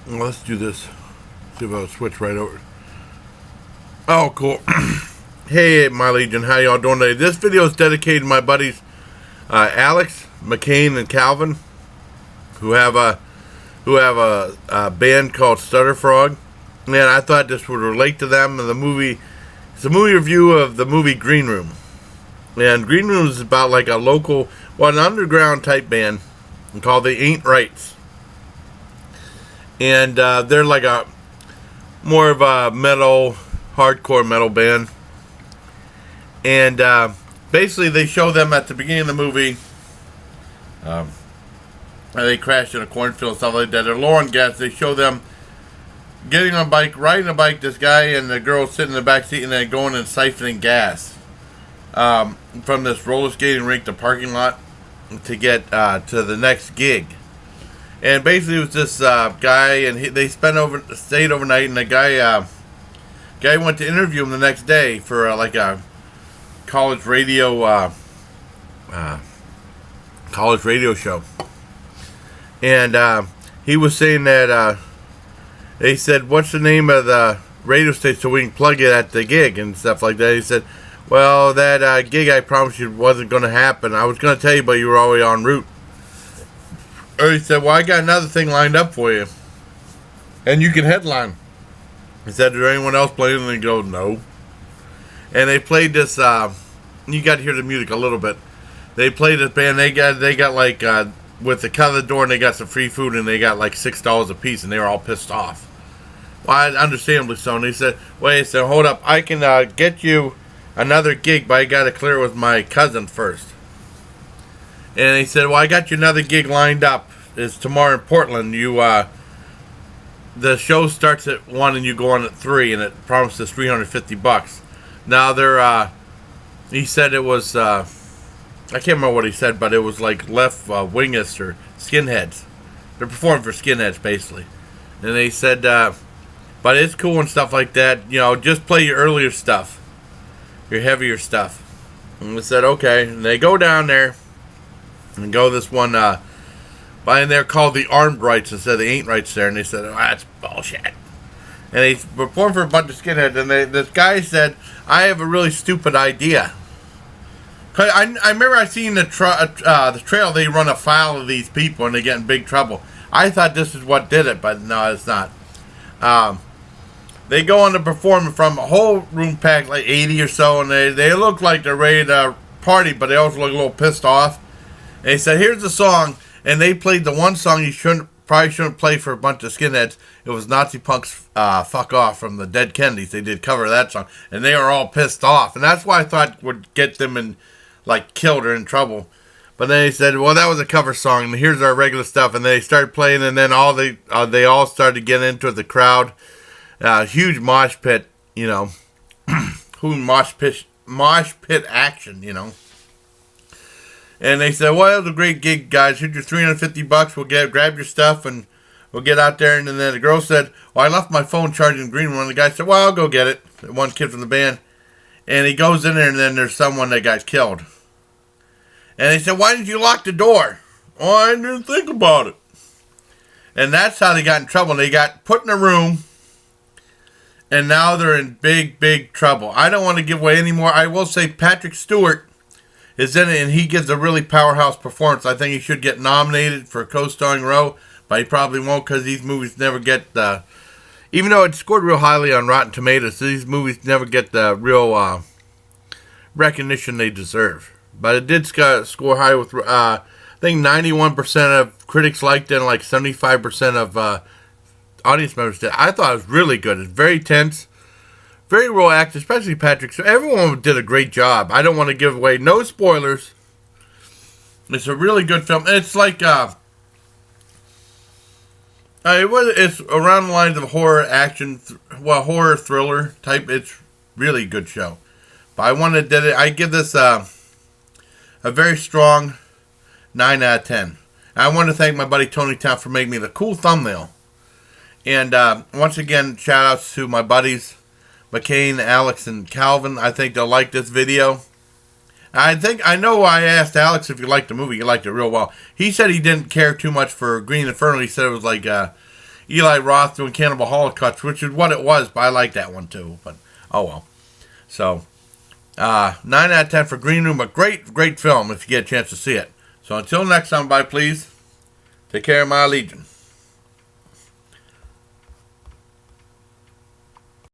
Well, let's do this. See if I'll switch right over. Oh, cool. Hey, my Legion, how y'all doing today? This video is dedicated to my buddies Alex, Makain, and Calvin, who have a band called Stutter Frog. And I thought this would relate to them. And the movie, it's a movie review of the movie Green Room. And Green Room is about like a local, an underground type band called the Ain't Rights. And they're like a more of a metal, hardcore metal band. And basically they show them at the beginning of the movie. They crash in a cornfield and stuff like that. They're low on gas. They show them getting on a bike, riding a bike, this guy and the girl sitting in the back seat, and then going and siphoning gas from this roller skating rink, the parking lot, to get to the next gig. And basically it was this guy, and they stayed overnight, and the guy went to interview him the next day for like a college radio show. And he was saying that they said, "What's the name of the radio station so we can plug it at the gig and stuff like that?" He said, "Well, that gig I promised you wasn't going to happen. I was going to tell you, but you were already en route." Or he said, "Well, I got another thing lined up for you, and you can headline." He said, "Is there anyone else playing?" And they go, "No." And they played this. You got to hear the music a little bit. They played this band. They got like with the cut of the door, and they got some free food, and they got like $6 a piece, and they were all pissed off. Well, understandably so. And he said, "Wait," he said, "hold up, I can get you another gig, but I got to clear it with my cousin first." And he said, "Well, I got you another gig lined up. It's tomorrow in Portland. The show starts at 1 and you go on at 3, and it promises $350. Now he said it was, I can't remember what he said, but it was like left wingists or skinheads. They're performing for skinheads, basically. And they said, but it's cool and stuff like that. Just play your earlier stuff, your heavier stuff." And we said, okay. And they go down there and go this one, by in there called the Armed Rights instead of the Ain't Rights there. And they said, "Oh, that's bullshit." And they performed for a bunch of skinheads. And this guy said, "I have a really stupid idea." Cause I remember I seen the trail. They run afoul of these people and they get in big trouble. I thought this is what did it, but no, it's not. They go on to perform from a whole room packed, like 80 or so, and they look like they're ready to party, but they also look a little pissed off. And they said, "Here's the song," and they played the one song you probably shouldn't play for a bunch of skinheads. It was Nazi Punk's "Fuck Off" from the Dead Kennedys. They did cover that song, and they were all pissed off, and that's why I thought would get them in, like, killed or in trouble. But then they said, "Well, that was a cover song, and here's our regular stuff." And they started playing, and then they all started getting into it, the crowd. Huge mosh pit, who mosh pit action, And they said, "Well, it was a great gig, guys. Here's your $350. We'll grab your stuff, and we'll get out there." And then the girl said, "Well, I left my phone charging in Green Room." And the guy said, "Well, I'll go get it." One kid from the band. And he goes in there, and then there's someone that got killed. And they said, "Why didn't you lock the door?" "Oh, I didn't think about it." And that's how they got in trouble. They got put in a room, and now they're in big, big trouble. I don't want to give away any more. I will say Patrick Stewart is in it, and he gives a really powerhouse performance. I think he should get nominated for a co-starring role, but he probably won't because these movies never get even though it scored real highly on Rotten Tomatoes, these movies never get the real recognition they deserve. But it did score high with, I think 91% of critics liked it, and like 75% of audience members did. I thought it was really good. It's very tense. Very well acted, especially Patrick. So everyone did a great job. I don't want to give away no spoilers. It's a really good film. It's like it's around the lines of horror action, horror thriller type. It's really good show. But I give this a very strong 9 out of 10. I want to thank my buddy Tony Talant for making me the cool thumbnail. And once again, shout outs to my buddies Makain, Alex, and Calvin. I think they'll like this video. I know I asked Alex if he liked the movie. He liked it real well. He said he didn't care too much for Green Inferno. He said it was like, Eli Roth doing Cannibal Holocaust, which is what it was, but I like that one too. But oh well. So 9 out of 10 for Green Room, a great film if you get a chance to see it. So until next time, bye please. Take care of my Legion.